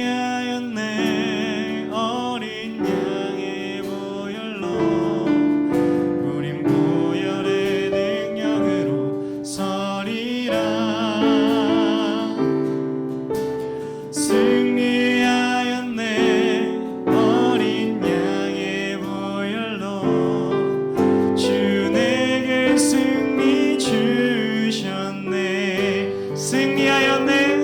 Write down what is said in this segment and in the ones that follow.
승리하였네. 어린 양의 보혈로 우린 보혈의 능력으로 서리라. 승리하였네. 어린 양의 보혈로 주 내게 승리 주셨네. 승리하였네.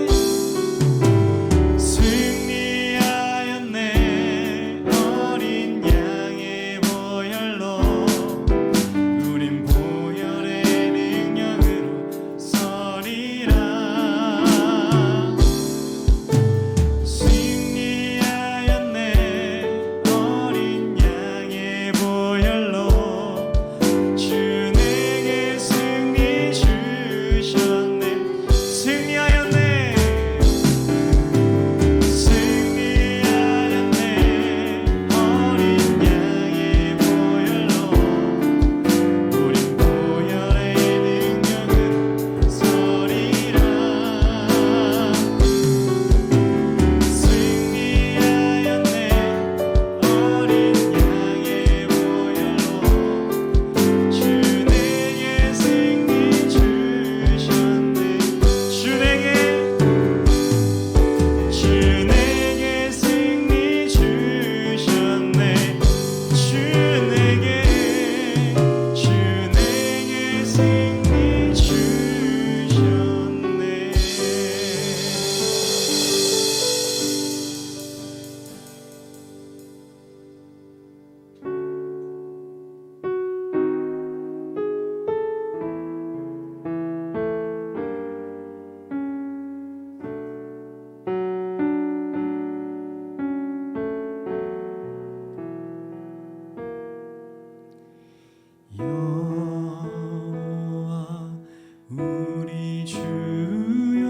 우리 주여,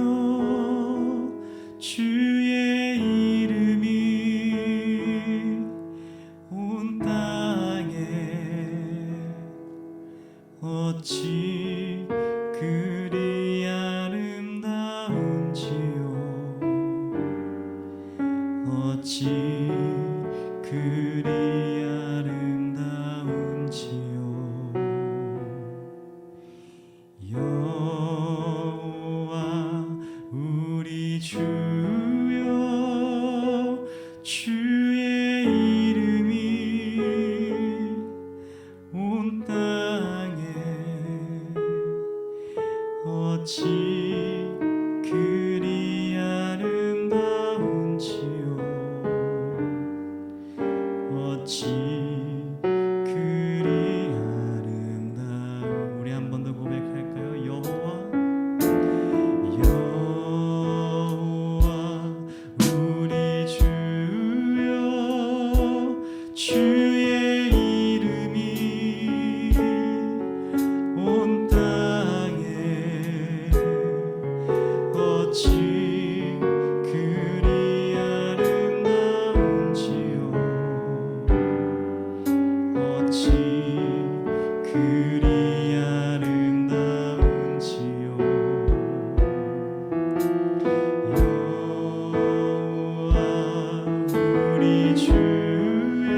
주의 이름이 온 땅에 어찌 그리 아름다운지요. 어찌 그리 아름다운지요. 여호와 우리 주여, 주의 이름이 온 땅에 어찌 그리 아름다운지요. 어찌 우리 한 번 더 고백할까요? 여호와 우리 주여, 주의 이름이 온 땅에 어찌 그리 아름다운지요. 어찌 그리 아름다운지요. 여호와 우리 주여,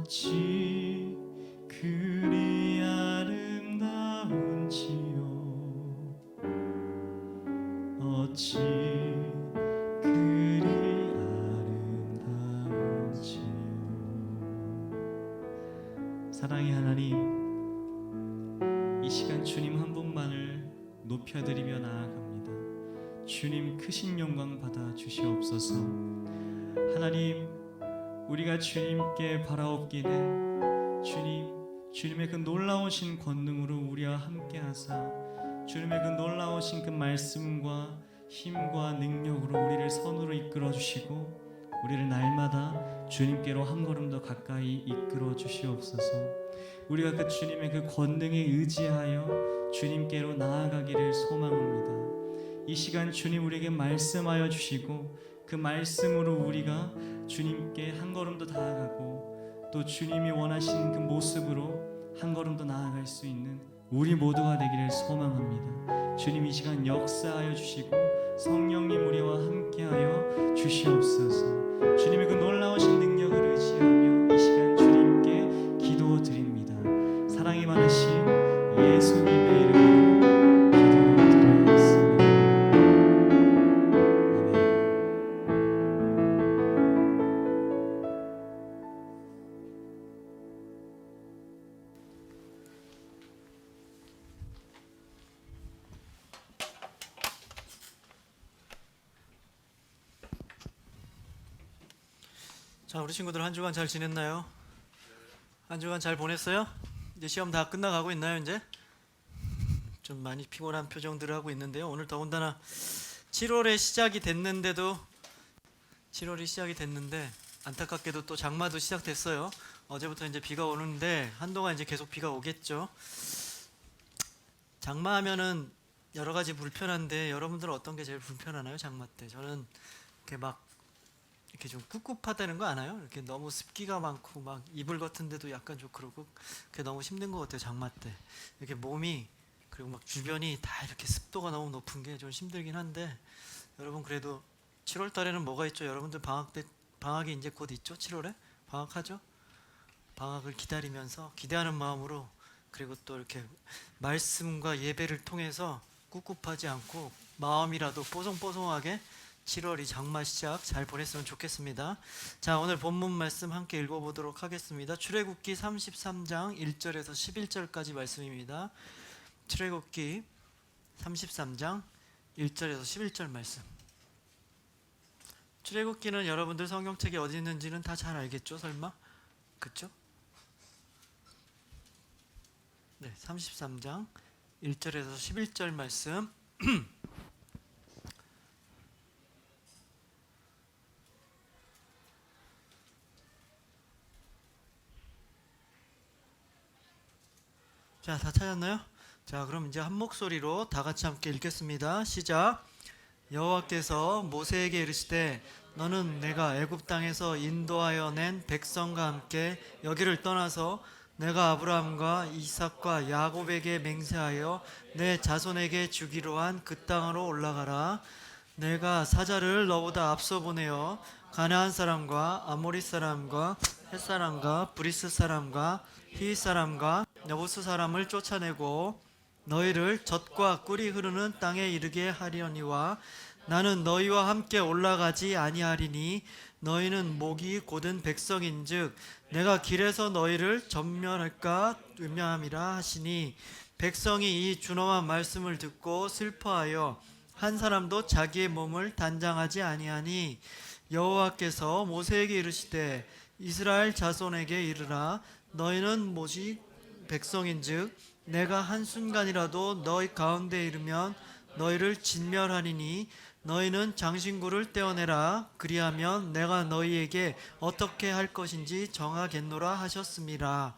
어찌 그리 아름다운지요 어찌 그리 아름다운지요 사랑의 하나님 이 시간 주님 한 분만을 높여드리며 나아갑니다. 주님 크신 영광 받아 주시옵소서. 하나님 우리가 주님께 바라옵기는 주님의 그 놀라우신 권능으로 우리와 함께 하사 주님의 그 놀라우신 그 말씀과 힘과 능력으로 우리를 선으로 이끌어 주시고 우리를 날마다 주님께로 한 걸음 더 가까이 이끌어 주시옵소서. 우리가 그 주님의 그 권능에 의지하여 주님께로 나아가기를 소망합니다. 이 시간 주님 우리에게 말씀하여 주시고 그 말씀으로 우리가 주님께 한 걸음 더 다가가고 또 주님이 원하시는 그 모습으로 한 걸음 더 나아갈 수 있는 우리 모두가 되기를 소망합니다. 주님 이 시간 역사하여 주시고 성령님 우리와 함께하여 주시옵소서. 주님의 그 놀라우신 능력을 의지하며 이 시간 주님께 기도드립니다. 사랑이 많으신 예수님의 이름으로 기도드리겠습니다. 자, 우리 친구들 한 주간 잘 지냈나요? 한 주간 잘 보냈어요? 이제 시험 다 끝나가고 있나요? 이제 좀 많이 피곤한 표정들을 하고 있는데요. 오늘 더군다나 7월에 시작이 됐는데 안타깝게도 또 장마도 시작됐어요. 어제부터 이제 비가 오는데 한동안 이제 계속 비가 오겠죠. 장마하면은 여러 가지 불편한데 여러분들은 어떤 게 제일 불편하나요? 장마 때 저는 이렇게 좀 꿉꿉하다는 거 아나요? 이렇게 너무 습기가 많고 막 이불 같은 데도 약간 좀 그러고 그게 너무 힘든 것 같아요. 장마 때 이렇게 몸이 그리고 막 주변이 다 이렇게 습도가 너무 높은 게 좀 힘들긴 한데 여러분 그래도 7월 달에는 뭐가 있죠? 여러분들 방학이 이제 곧 있죠? 7월에 방학하죠? 방학을 기다리면서 기대하는 마음으로 그리고 또 이렇게 말씀과 예배를 통해서 꿉꿉하지 않고 마음이라도 뽀송뽀송하게 7월이 장마 시작 잘 보냈으면 좋겠습니다. 자, 오늘 본문 말씀 함께 읽어보도록 하겠습니다. 출애굽기 33장 1절에서 11절까지 말씀입니다. 출애굽기 33장 1절에서 11절 말씀. 출애굽기는 여러분들 성경책에 어디 있는지는 다 잘 알겠죠? 설마? 그쵸? 네, 33장 1절에서 11절 말씀. 자, 다 찾았나요? 자, 그럼 이제 한 목소리로 다 같이 함께 읽겠습니다. 시작. 여호와께서 모세에게 이르시되 너는 내가 애굽 땅에서 인도하여 낸 백성과 함께 여기를 떠나서 내가 아브라함과 이삭과 야곱에게 맹세하여 내 자손에게 주기로 한 그 땅으로 올라가라. 내가 사자를 너보다 앞서 보내어 가나안 사람과 아모리 사람과 헷 사람과 브리스 사람과 히윗 사람과 여부스 사람을 쫓아내고 너희를 젖과 꿀이 흐르는 땅에 이르게 하려니와 나는 너희와 함께 올라가지 아니하리니 너희는 목이 곧은 백성인즉 내가 길에서 너희를 전멸할까 두려함이라 하시니 백성이 이 준엄한 말씀을 듣고 슬퍼하여 한 사람도 자기의 몸을 단장하지 아니하니 여호와께서 모세에게 이르시되 이스라엘 자손에게 이르라 너희는 모지 백성인즉 내가 한순간이라도 너희 가운데 이르면 너희를 진멸하리니 너희는 장신구를 떼어내라 그리하면 내가 너희에게 어떻게 할 것인지 정하겠노라 하셨습니다.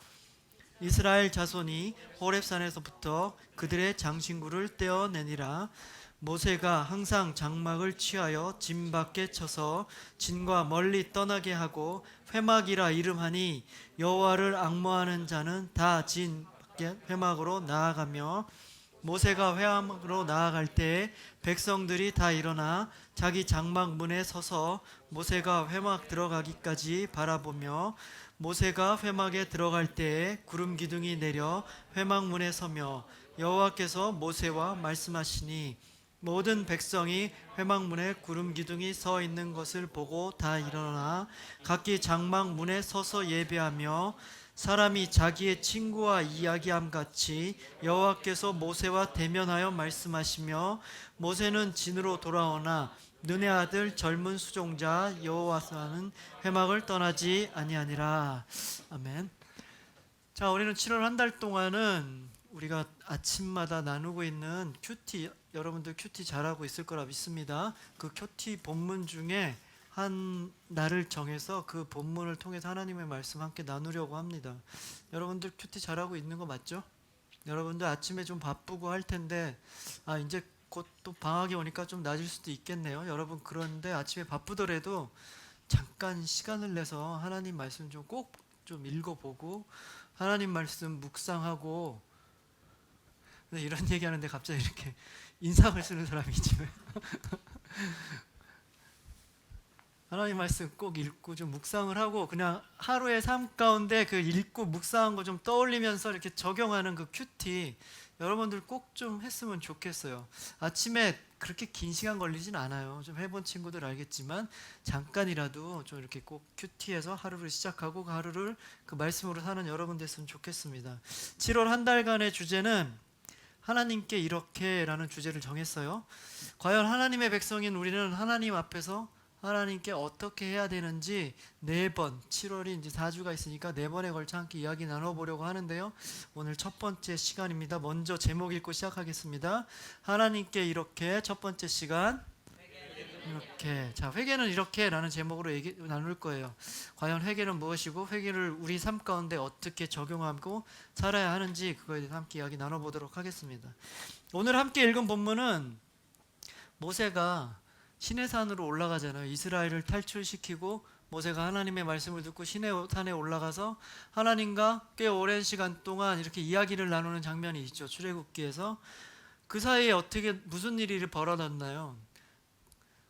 이스라엘 자손이 호렙산에서부터 그들의 장신구를 떼어내니라. 모세가 항상 장막을 취하여 진 밖에 쳐서 진과 멀리 떠나게 하고 회막이라 이름하니 여호와를 앙모하는 자는 다 진 회막으로 나아가며 모세가 회막으로 나아갈 때에 백성들이 다 일어나 자기 장막 문에 서서 모세가 회막 들어가기까지 바라보며 모세가 회막에 들어갈 때에 구름 기둥이 내려 회막문에 서며 여호와께서 모세와 말씀하시니 모든 백성이 회막문에 구름 기둥이 서 있는 것을 보고 다 일어나 각기 장막 문에 서서 예배하며 사람이 자기의 친구와 이야기함 같이 여호와께서 모세와 대면하여 말씀하시며 모세는 진으로 돌아오나 눈의 아들 젊은 수종자 여호와는 회막을 떠나지 아니하니라. 아멘. 자, 우리는 7월 한 달 동안은 우리가 아침마다 나누고 있는 큐티, 여러분들 큐티 잘하고 있을 거라 믿습니다. 그 큐티 본문 중에 한 날을 정해서 그 본문을 통해서 하나님의 말씀 함께 나누려고 합니다. 여러분들 큐티 잘하고 있는 거 맞죠? 여러분들 아침에 좀 바쁘고 할 텐데 이제 곧 또 방학이 오니까 좀 낮을 수도 있겠네요. 여러분, 그런데 아침에 바쁘더라도 잠깐 시간을 내서 하나님 말씀 좀 꼭 좀 읽어보고 하나님 말씀 묵상하고. 근데 이런 얘기하는데 갑자기 이렇게 인상을 쓰는 사람이지 왜? 하나님 말씀 꼭 읽고 좀 묵상을 하고 그냥 하루의 삶 가운데 그 읽고 묵상한 거 좀 떠올리면서 이렇게 적용하는 그 큐티 여러분들 꼭 좀 했으면 좋겠어요. 아침에 그렇게 긴 시간 걸리진 않아요. 좀 해본 친구들 알겠지만 잠깐이라도 좀 이렇게 꼭 큐티해서 하루를 시작하고 그 하루를 그 말씀으로 사는 여러분 됐으면 좋겠습니다. 7월 한 달간의 주제는 하나님께 이렇게라는 주제를 정했어요. 과연 하나님의 백성인 우리는 하나님 앞에서 하나님께 어떻게 해야 되는지 4번, 7월이 이제 4주가 있으니까 4번에 걸쳐 함께 이야기 나눠보려고 하는데요. 오늘 첫 번째 시간입니다. 먼저 제목 읽고 시작하겠습니다. 하나님께 이렇게 첫 번째 시간. 이렇게. 자, 회개는 이렇게라는 제목으로 나눌 거예요. 과연 회개는 무엇이고 회개를 우리 삶 가운데 어떻게 적용하고 살아야 하는지 그거에 대해서 함께 이야기 나눠보도록 하겠습니다. 오늘 함께 읽은 본문은 모세가 시내산으로 올라가잖아요. 이스라엘을 탈출시키고 모세가 하나님의 말씀을 듣고 시내산에 올라가서 하나님과 꽤 오랜 시간 동안 이렇게 이야기를 나누는 장면이 있죠. 출애굽기에서. 그 사이에 어떻게 무슨 일이 벌어졌나요?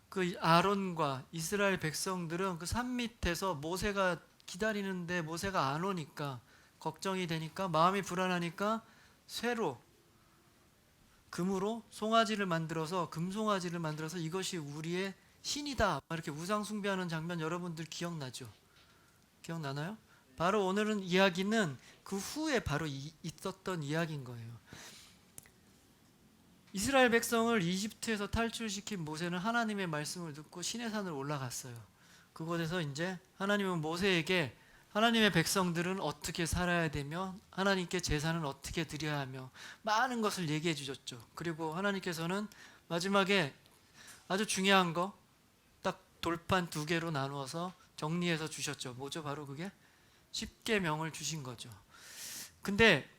그 아론과 이스라엘 백성들은 그 산 밑에서 모세가 기다리는데 모세가 안 오니까 걱정이 되니까 마음이 불안하니까 쇠로 금으로 송아지를 만들어서 금송아지를 만들어서 이것이 우리의 신이다 이렇게 우상 숭배하는 장면 여러분들 기억나죠? 기억나나요? 바로 오늘은 이야기는 그 후에 바로 있었던 이야기인 거예요. 이스라엘 백성을 이집트에서 탈출시킨 모세는 하나님의 말씀을 듣고 시내산으로 올라갔어요. 그곳에서 이제 하나님은 모세에게 하나님의 백성들은 어떻게 살아야 되며 하나님께 제사는 어떻게 드려야 하며 많은 것을 얘기해 주셨죠. 그리고 하나님께서는 마지막에 아주 중요한 거 딱 돌판 2개로 나누어서 정리해서 주셨죠. 뭐죠? 바로 그게 10계명을 주신 거죠. 근데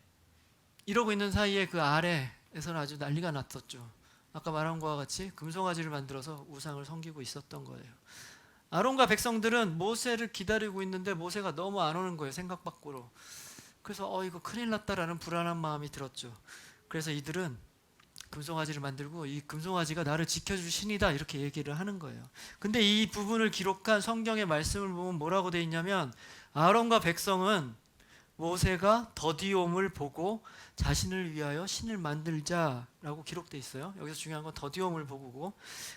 이러고 있는 사이에 그 아래에서는 아주 난리가 났었죠. 아까 말한 것과 같이 금송아지를 만들어서 우상을 섬기고 있었던 거예요. 아론과 백성들은 모세를 기다리고 있는데 모세가 너무 안 오는 거예요. 생각 밖으로. 그래서 이거 큰일 났다라는 불안한 마음이 들었죠. 그래서 이들은 금송아지를 만들고 이 금송아지가 나를 지켜줄 신이다 이렇게 얘기를 하는 거예요. 근데 이 부분을 기록한 성경의 말씀을 보면 뭐라고 돼 있냐면 아론과 백성은 모세가 더디옴을 보고 자신을 위하여 신을 만들자라고 기록돼 있어요. 여기서 중요한 건 더디옴을 보고고,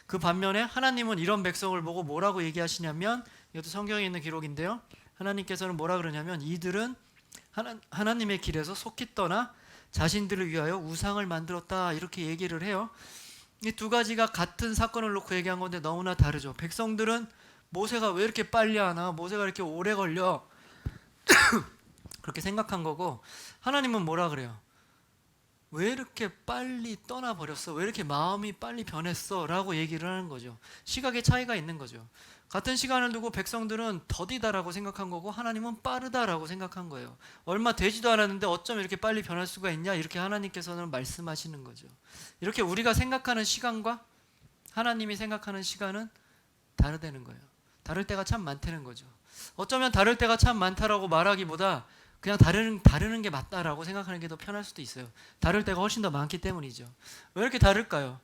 그 반면에 하나님은 이런 백성을 보고 뭐라고 얘기하시냐면, 이것도 성경에 있는 기록인데요, 하나님께서는 뭐라 그러냐면 이들은 하나님의 길에서 속히 떠나 자신들을 위하여 우상을 만들었다 이렇게 얘기를 해요. 이 두 가지가 같은 사건을 놓고 얘기한 건데 너무나 다르죠. 백성들은 모세가 왜 이렇게 빨리 하나, 모세가 이렇게 오래 걸려 그렇게 생각한 거고, 하나님은 뭐라 그래요? 왜 이렇게 빨리 떠나버렸어? 왜 이렇게 마음이 빨리 변했어? 라고 얘기를 하는 거죠. 시각의 차이가 있는 거죠. 같은 시간을 두고 백성들은 더디다라고 생각한 거고 하나님은 빠르다라고 생각한 거예요. 얼마 되지도 않았는데 어쩜 이렇게 빨리 변할 수가 있냐? 이렇게 하나님께서는 말씀하시는 거죠. 이렇게 우리가 생각하는 시간과 하나님이 생각하는 시간은 다르다는 거예요. 다를 때가 참 많다는 거죠. 어쩌면 다를 때가 참 많다라고 말하기보다 그냥 다르는 게 맞다라고 생각하는 게 더 편할 수도 있어요. 다를 때가 훨씬 더 많기 때문이죠. 왜 이렇게 다를까요?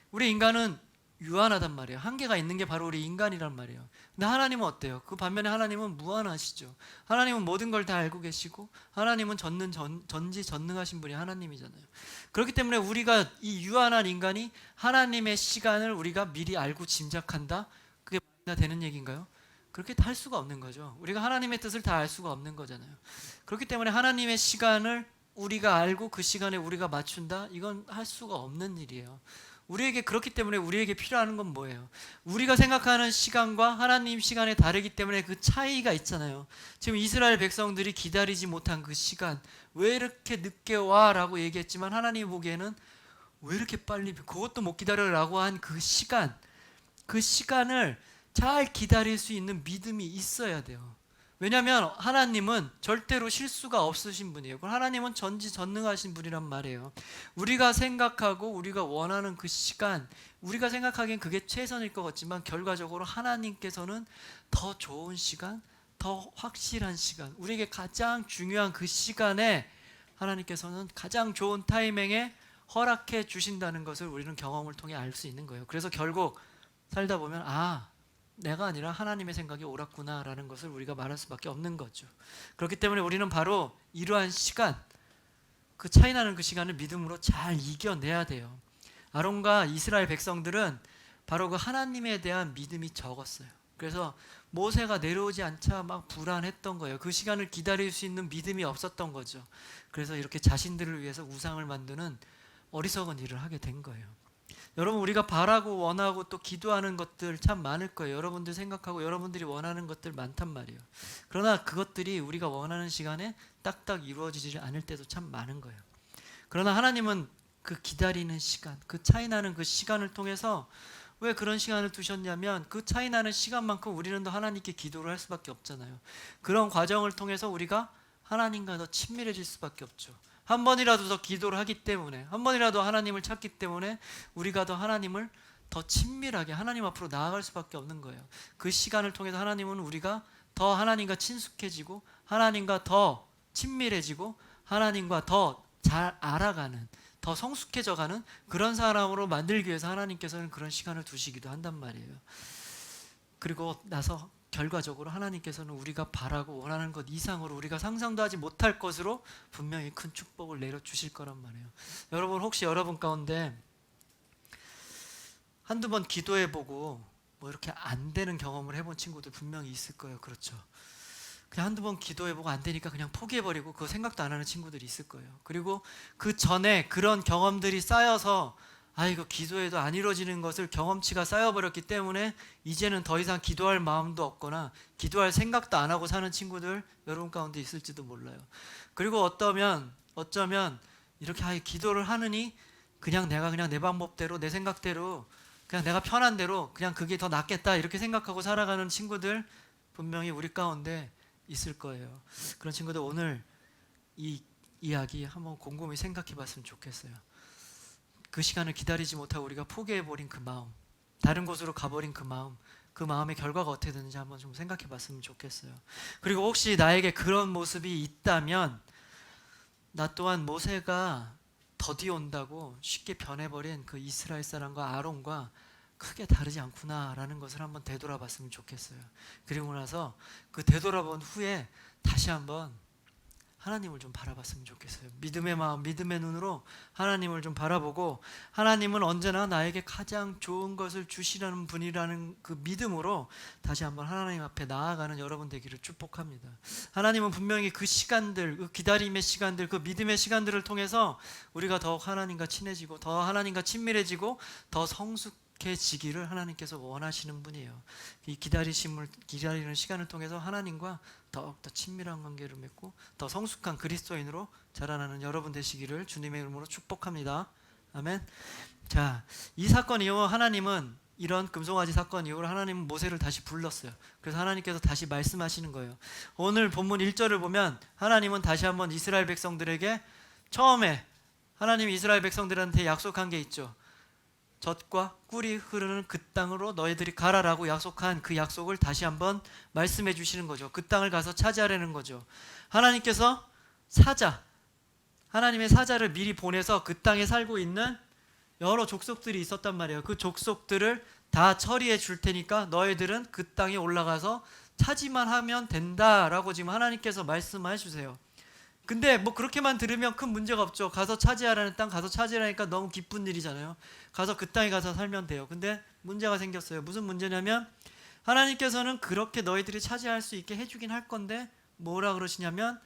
우리 인간은 유한하단 말이에요. 한계가 있는 게 바로 우리 인간이란 말이에요. 근데 하나님은 어때요? 그 반면에 하나님은 무한하시죠. 하나님은 모든 걸 다 알고 계시고 하나님은 전지전능하신 분이 하나님이잖아요. 그렇기 때문에 우리가 이 유한한 인간이 하나님의 시간을 우리가 미리 알고 짐작한다? 그게 다 되는 얘기인가요? 그렇게 할 수가 없는 거죠. 우리가 하나님의 뜻을 다 알 수가 없는 거잖아요. 그렇기 때문에 하나님의 시간을 우리가 알고 그 시간에 우리가 맞춘다? 이건 할 수가 없는 일이에요. 우리에게 그렇기 때문에 우리에게 필요한 건 뭐예요? 우리가 생각하는 시간과 하나님 시간이 다르기 때문에 그 차이가 있잖아요. 지금 이스라엘 백성들이 기다리지 못한 그 시간, 왜 이렇게 늦게 와? 라고 얘기했지만 하나님이 보기에는 왜 이렇게 빨리, 그것도 못 기다려라고 한 그 시간, 그 시간을 잘 기다릴 수 있는 믿음이 있어야 돼요. 왜냐하면 하나님은 절대로 실수가 없으신 분이에요. 하나님은 전지전능하신 분이란 말이에요. 우리가 생각하고 우리가 원하는 그 시간, 우리가 생각하기엔 그게 최선일 것 같지만 결과적으로 하나님께서는 더 좋은 시간, 더 확실한 시간, 우리에게 가장 중요한 그 시간에 하나님께서는 가장 좋은 타이밍에 허락해 주신다는 것을 우리는 경험을 통해 알 수 있는 거예요. 그래서 결국 살다 보면 내가 아니라 하나님의 생각이 옳았구나라는 것을 우리가 말할 수밖에 없는 거죠. 그렇기 때문에 우리는 바로 이러한 시간, 그 차이나는 그 시간을 믿음으로 잘 이겨내야 돼요. 아론과 이스라엘 백성들은 바로 그 하나님에 대한 믿음이 적었어요. 그래서 모세가 내려오지 않자 막 불안했던 거예요. 그 시간을 기다릴 수 있는 믿음이 없었던 거죠. 그래서 이렇게 자신들을 위해서 우상을 만드는 어리석은 일을 하게 된 거예요. 여러분, 우리가 바라고 원하고 또 기도하는 것들 참 많을 거예요. 여러분들 생각하고 여러분들이 원하는 것들 많단 말이에요. 그러나 그것들이 우리가 원하는 시간에 딱딱 이루어지지 않을 때도 참 많은 거예요. 그러나 하나님은 그 기다리는 시간, 그 차이 나는 그 시간을 통해서 왜 그런 시간을 두셨냐면 그 차이 나는 시간만큼 우리는 더 하나님께 기도를 할 수밖에 없잖아요. 그런 과정을 통해서 우리가 하나님과 더 친밀해질 수밖에 없죠. 한 번이라도 더 기도를 하기 때문에, 한 번이라도 하나님을 찾기 때문에 우리가 더 하나님을 더 친밀하게 하나님 앞으로 나아갈 수밖에 없는 거예요. 그 시간을 통해서 하나님은 우리가 더 하나님과 친숙해지고 하나님과 더 친밀해지고 하나님과 더 잘 알아가는, 더 성숙해져가는 그런 사람으로 만들기 위해서 하나님께서는 그런 시간을 두시기도 한단 말이에요. 그리고 나서 결과적으로 하나님께서는 우리가 바라고 원하는 것 이상으로 우리가 상상도 하지 못할 것으로 분명히 큰 축복을 내려주실 거란 말이에요. 여러분, 혹시 여러분 가운데 한두 번 기도해보고 뭐 이렇게 안 되는 경험을 해본 친구들 분명히 있을 거예요. 그렇죠? 그냥 한두 번 기도해보고 안 되니까 그냥 포기해버리고 그거 생각도 안 하는 친구들이 있을 거예요. 그리고 그 전에 그런 경험들이 쌓여서 이거 기도해도 안 이루어지는 것을 경험치가 쌓여버렸기 때문에 이제는 더 이상 기도할 마음도 없거나 기도할 생각도 안 하고 사는 친구들 여러분 가운데 있을지도 몰라요. 그리고 어쩌면 이렇게 기도를 하느니 그냥 내가 그냥 내 방법대로 내 생각대로 그냥 내가 편한 대로 그냥 그게 더 낫겠다 이렇게 생각하고 살아가는 친구들 분명히 우리 가운데 있을 거예요. 그런 친구들 오늘 이 이야기 한번 곰곰이 생각해 봤으면 좋겠어요. 그 시간을 기다리지 못하고 우리가 포기해버린 그 마음, 다른 곳으로 가버린 그 마음, 그 마음의 결과가 어떻게 되는지 한번 좀 생각해 봤으면 좋겠어요. 그리고 혹시 나에게 그런 모습이 있다면 나 또한 모세가 더디 온다고 쉽게 변해버린 그 이스라엘 사람과 아론과 크게 다르지 않구나라는 것을 한번 되돌아봤으면 좋겠어요. 그리고 나서 그 되돌아본 후에 다시 한번 하나님을 좀 바라봤으면 좋겠어요. 믿음의 마음, 믿음의 눈으로 하나님을 좀 바라보고 하나님은 언제나 나에게 가장 좋은 것을 주시려는 분이라는 그 믿음으로 다시 한번 하나님 앞에 나아가는 여러분 되기를 축복합니다. 하나님은 분명히 그 시간들, 그 기다림의 시간들, 그 믿음의 시간들을 통해서 우리가 더욱 하나님과 친해지고 더 하나님과 친밀해지고 더 성숙해지기를 하나님께서 원하시는 분이에요. 이 기다리는 시간을 통해서 하나님과 더욱더 친밀한 관계를 맺고 더 성숙한 그리스도인으로 자라나는 여러분 되시기를 주님의 이름으로 축복합니다. 아멘. 자, 이 사건 이후 하나님은 이런 금송아지 사건 이후로 하나님은 모세를 다시 불렀어요. 그래서 하나님께서 다시 말씀하시는 거예요. 오늘 본문 1절을 보면 하나님은 다시 한번 이스라엘 백성들에게 처음에 하나님이 이스라엘 백성들한테 약속한 게 있죠. 젖과 꿀이 흐르는 그 땅으로 너희들이 가라라고 약속한 그 약속을 다시 한번 말씀해 주시는 거죠. 그 땅을 가서 차지하라는 거죠. 하나님께서 하나님의 사자를 미리 보내서 그 땅에 살고 있는 여러 족속들이 있었단 말이에요. 그 족속들을 다 처리해 줄 테니까 너희들은 그 땅에 올라가서 차지만 하면 된다라고 지금 하나님께서 말씀해 주세요. 근데 뭐 그렇게만 들으면 큰 문제가 없죠. 가서 차지하라는 땅 가서 차지하니까 너무 기쁜 일이잖아요. 가서 그 땅에 가서 살면 돼요. 근데 문제가 생겼어요. 무슨 문제냐면 하나님께서는 그렇게 너희들이 차지할 수 있게 해주긴 할 건데 뭐라 그러시냐면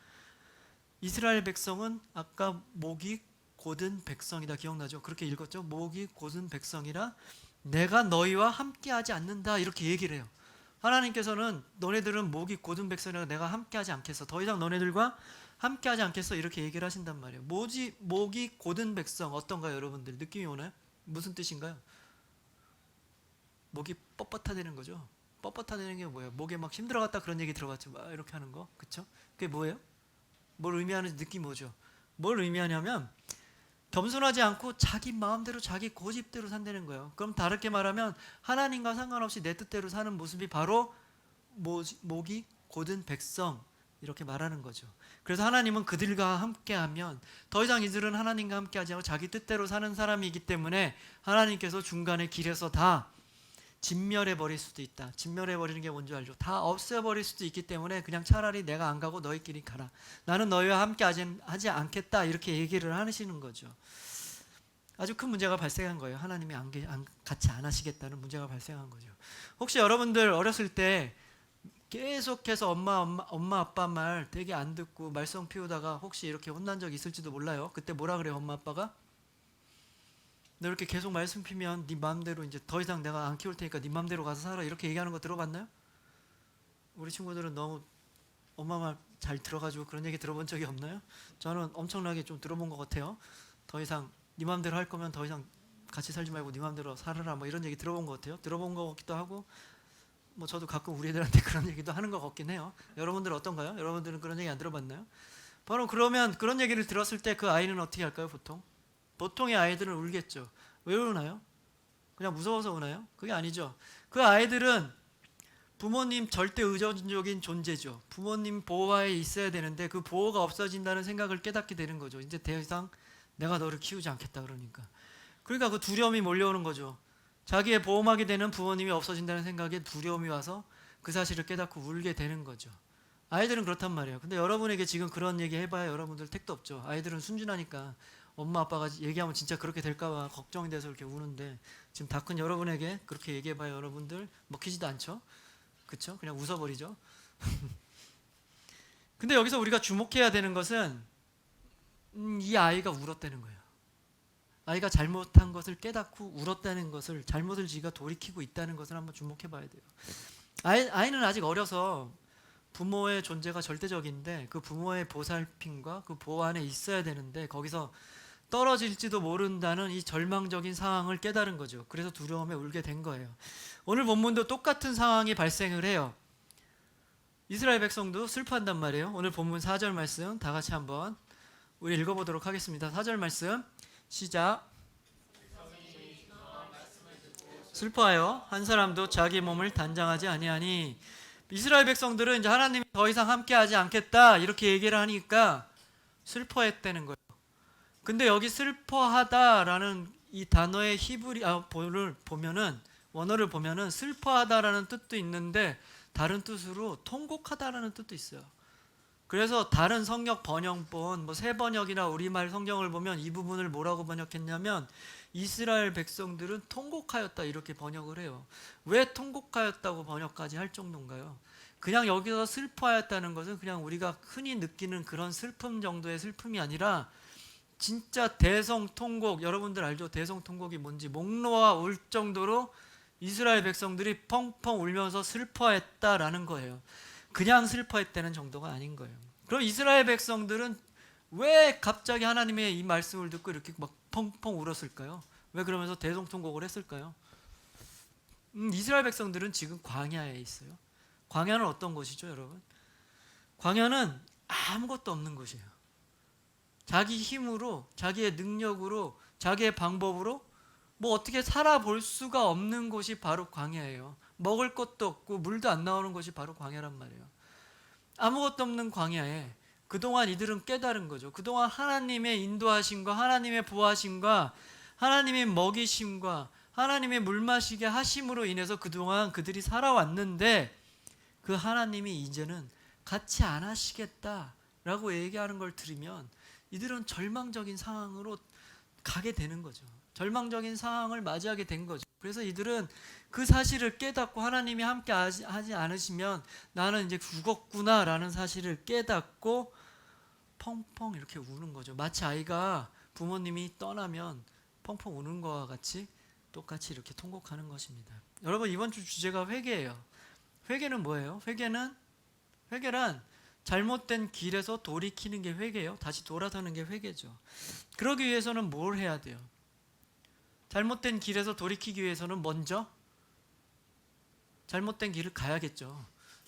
이스라엘 백성은 아까 목이 곧은 백성이다. 기억나죠? 그렇게 읽었죠? 목이 곧은 백성이라 내가 너희와 함께하지 않는다 이렇게 얘기를 해요. 하나님께서는 너네들은 목이 곧은 백성이라 내가 함께하지 않겠어. 더 이상 너네들과 함께하지 않겠어 이렇게 얘기를 하신단 말이에요. 목이 곧은 백성 어떤가요, 여러분들? 느낌이 오나요? 무슨 뜻인가요? 목이 뻣뻣하다는 거죠. 뻣뻣하다는 게 뭐예요? 목에 막 힘들어갔다 그런 얘기 들어봤죠. 막 이렇게 하는 거, 그렇죠? 그게 뭐예요? 뭘 의미하는지 느낌이 오죠. 뭘 의미하냐면 겸손하지 않고 자기 마음대로 자기 고집대로 산다는 거예요. 그럼 다르게 말하면 하나님과 상관없이 내 뜻대로 사는 모습이 바로 목이 곧은 백성 이렇게 말하는 거죠. 그래서 하나님은 그들과 함께하면 더 이상 이들은 하나님과 함께하지 않고 자기 뜻대로 사는 사람이기 때문에 하나님께서 중간에 길에서 다 진멸해 버릴 수도 있다. 진멸해 버리는 게 뭔지 알죠? 다 없애 버릴 수도 있기 때문에 그냥 차라리 내가 안 가고 너희끼리 가라. 나는 너희와 함께 하지 않겠다. 이렇게 얘기를 하시는 거죠. 아주 큰 문제가 발생한 거예요. 하나님이 같이 안 하시겠다는 문제가 발생한 거죠. 혹시 여러분들 어렸을 때 계속해서 엄마 아빠 말 되게 안 듣고 말썽 피우다가 혹시 이렇게 혼난 적 있을지도 몰라요. 그때 뭐라 그래요, 엄마 아빠가? 너 이렇게 계속 말씀 피면 네 마음대로 이제 더 이상 내가 안 키울 테니까 네 마음대로 가서 살아 이렇게 얘기하는 거 들어봤나요? 우리 친구들은 너무 엄마 말 잘 들어가지고 그런 얘기 들어본 적이 없나요? 저는 엄청나게 좀 들어본 것 같아요. 더 이상 네 마음대로 할 거면 더 이상 같이 살지 말고 네 마음대로 살아라 뭐 이런 얘기 들어본 것 같아요. 들어본 것 같기도 하고 뭐 저도 가끔 우리 애들한테 그런 얘기도 하는 것 같긴 해요. 여러분들은 어떤가요? 여러분들은 그런 얘기 안 들어봤나요? 바로 그러면 그런 얘기를 들었을 때 그 아이는 어떻게 할까요? 보통의 아이들은 울겠죠. 왜 우나요? 그냥 무서워서 우나요? 그게 아니죠. 그 아이들은 부모님 절대 의존적인 존재죠. 부모님 보호하에 있어야 되는데 그 보호가 없어진다는 생각을 깨닫게 되는 거죠. 이제 더 이상 내가 너를 키우지 않겠다 그러니까 그 두려움이 몰려오는 거죠. 자기의 보호막이 되는 부모님이 없어진다는 생각에 두려움이 와서 그 사실을 깨닫고 울게 되는 거죠. 아이들은 그렇단 말이에요. 근데 여러분에게 지금 그런 얘기 해봐야 여러분들 택도 없죠. 아이들은 순진하니까 엄마 아빠가 얘기하면 진짜 그렇게 될까봐 걱정이 돼서 이렇게 우는데 지금 다 큰 여러분에게 그렇게 얘기해봐야 여러분들 먹히지도 않죠. 그렇죠? 그냥 웃어버리죠. 근데 여기서 우리가 주목해야 되는 것은 이 아이가 울었다는 거예요. 아이가 잘못한 것을 깨닫고 울었다는 것을 잘못을 지가 돌이키고 있다는 것을 한번 주목해봐야 돼요. 아이는 아직 어려서 부모의 존재가 절대적인데 그 부모의 보살핌과 그 보호 안에 있어야 되는데 거기서 떨어질지도 모른다는 이 절망적인 상황을 깨달은 거죠. 그래서 두려움에 울게 된 거예요. 오늘 본문도 똑같은 상황이 발생을 해요. 이스라엘 백성도 슬퍼한단 말이에요. 오늘 본문 4절 말씀 다 같이 한번 우리 읽어보도록 하겠습니다. 4절 말씀 시작. 슬퍼하여 한 사람도 자기 몸을 단장하지 아니하니. 이스라엘 백성들은 이제 하나님이 더 이상 함께하지 않겠다 이렇게 얘기를 하니까 슬퍼했다는 거예요. 근데 여기 슬퍼하다라는 이 단어의 히브리어를 보면은 원어를 보면은 슬퍼하다라는 뜻도 있는데 다른 뜻으로 통곡하다라는 뜻도 있어요. 그래서 다른 성역 번역본 뭐 새 번역이나 우리말 성경을 보면 이 부분을 뭐라고 번역했냐면 이스라엘 백성들은 통곡하였다 이렇게 번역을 해요. 왜 통곡하였다고 번역까지 할 정도인가요? 그냥 여기서 슬퍼하였다는 것은 그냥 우리가 흔히 느끼는 그런 슬픔 정도의 슬픔이 아니라 진짜 대성통곡, 여러분들 알죠? 대성통곡이 뭔지. 목 놓아 울 정도로 이스라엘 백성들이 펑펑 울면서 슬퍼했다라는 거예요. 그냥 슬퍼했다는 정도가 아닌 거예요. 그럼 이스라엘 백성들은 왜 갑자기 하나님의 이 말씀을 듣고 이렇게 막 펑펑 울었을까요? 왜 그러면서 대성통곡을 했을까요? 이스라엘 백성들은 지금 광야에 있어요. 광야는 어떤 곳이죠, 여러분? 광야는 아무것도 없는 곳이에요. 자기 힘으로, 자기의 능력으로, 자기의 방법으로 뭐 어떻게 살아볼 수가 없는 곳이 바로 광야예요. 먹을 것도 없고 물도 안 나오는 곳이 바로 광야란 말이에요. 아무것도 없는 광야에 그동안 이들은 깨달은 거죠. 그동안 하나님의 인도하심과 하나님의 보호하심과 하나님의 먹이심과 하나님의 물 마시게 하심으로 인해서 그동안 그들이 살아왔는데 그 하나님이 이제는 같이 안 하시겠다라고 얘기하는 걸 들으면 이들은 절망적인 상황으로 가게 되는 거죠. 절망적인 상황을 맞이하게 된 거죠. 그래서 이들은 그 사실을 깨닫고 하나님이 함께 하지 않으시면 나는 이제 죽었구나라는 사실을 깨닫고 펑펑 이렇게 우는 거죠. 마치 아이가 부모님이 떠나면 펑펑 우는 것과 같이 똑같이 이렇게 통곡하는 것입니다. 여러분, 이번 주 주제가 회개예요. 회개는 뭐예요? 회개란 잘못된 길에서 돌이키는 게 회개예요. 다시 돌아서는 게 회개죠. 그러기 위해서는 뭘 해야 돼요? 잘못된 길에서 돌이키기 위해서는 먼저 잘못된 길을 가야겠죠.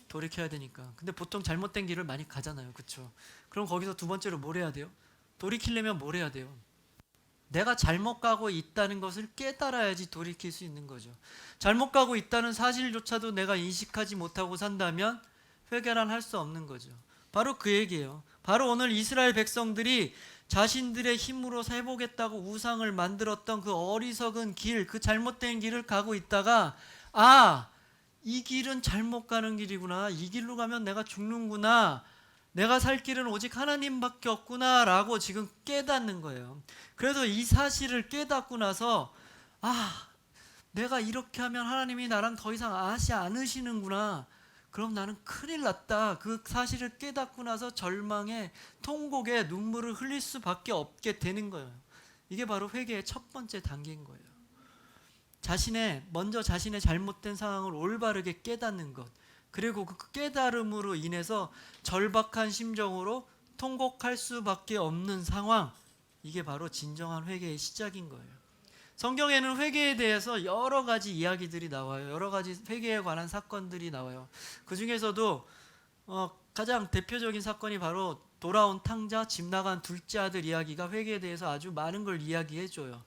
돌이켜야 되니까. 근데 보통 잘못된 길을 많이 가잖아요. 그렇죠? 그럼 거기서 두 번째로 뭘 해야 돼요? 돌이키려면 뭘 해야 돼요? 내가 잘못 가고 있다는 것을 깨달아야지 돌이킬 수 있는 거죠. 잘못 가고 있다는 사실조차도 내가 인식하지 못하고 산다면 회개란 할 수 없는 거죠. 바로 그 얘기예요. 바로 오늘 이스라엘 백성들이 자신들의 힘으로 해보겠다고 우상을 만들었던 그 어리석은 길, 그 잘못된 길을 가고 있다가 이 길은 잘못 가는 길이구나. 이 길로 가면 내가 죽는구나. 내가 살 길은 오직 하나님밖에 없구나 라고 지금 깨닫는 거예요. 그래서 이 사실을 깨닫고 나서 내가 이렇게 하면 하나님이 나랑 더 이상 하지 않으시는구나. 그럼 나는 큰일 났다. 그 사실을 깨닫고 나서 절망에 통곡에 눈물을 흘릴 수밖에 없게 되는 거예요. 이게 바로 회개의 첫 번째 단계인 거예요. 먼저 자신의 잘못된 상황을 올바르게 깨닫는 것, 그리고 그 깨달음으로 인해서 절박한 심정으로 통곡할 수밖에 없는 상황, 이게 바로 진정한 회개의 시작인 거예요. 성경에는 회개에 대해서 여러 가지 이야기들이 나와요. 여러 가지 회개에 관한 사건들이 나와요. 그 중에서도 가장 대표적인 사건이 바로 돌아온 탕자, 집 나간 둘째 아들 이야기가 회개에 대해서 아주 많은 걸 이야기해줘요.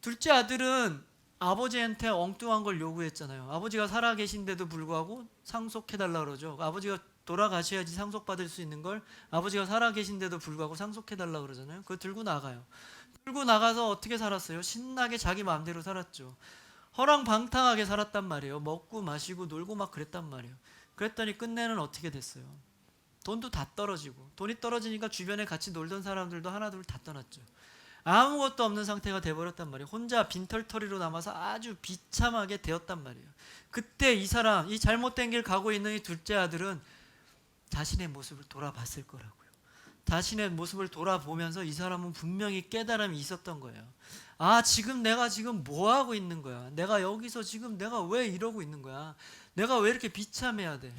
둘째 아들은 아버지한테 엉뚱한 걸 요구했잖아요. 아버지가 살아계신데도 불구하고 상속해달라 그러죠. 아버지가 돌아가셔야지 상속받을 수 있는 걸 아버지가 살아계신데도 불구하고 상속해달라 그러잖아요. 그거 들고 나가요. 들고 나가서 어떻게 살았어요? 신나게 자기 마음대로 살았죠. 허랑방탕하게 살았단 말이에요. 먹고 마시고 놀고 막 그랬단 말이에요. 그랬더니 끝내는 어떻게 됐어요? 돈도 다 떨어지고, 돈이 떨어지니까 주변에 같이 놀던 사람들도 하나둘 다 떠났죠. 아무것도 없는 상태가 돼버렸단 말이에요. 혼자 빈털터리로 남아서 아주 비참하게 되었단 말이에요. 그때 이 잘못된 길 가고 있는 이 둘째 아들은 자신의 모습을 돌아봤을 거라고요. 자신의 모습을 돌아보면서 이 사람은 분명히 깨달음이 있었던 거예요. 내가 지금 뭐 하고 있는 거야? 내가 여기서 지금 내가 왜 이러고 있는 거야? 내가 왜 이렇게 비참해야 돼?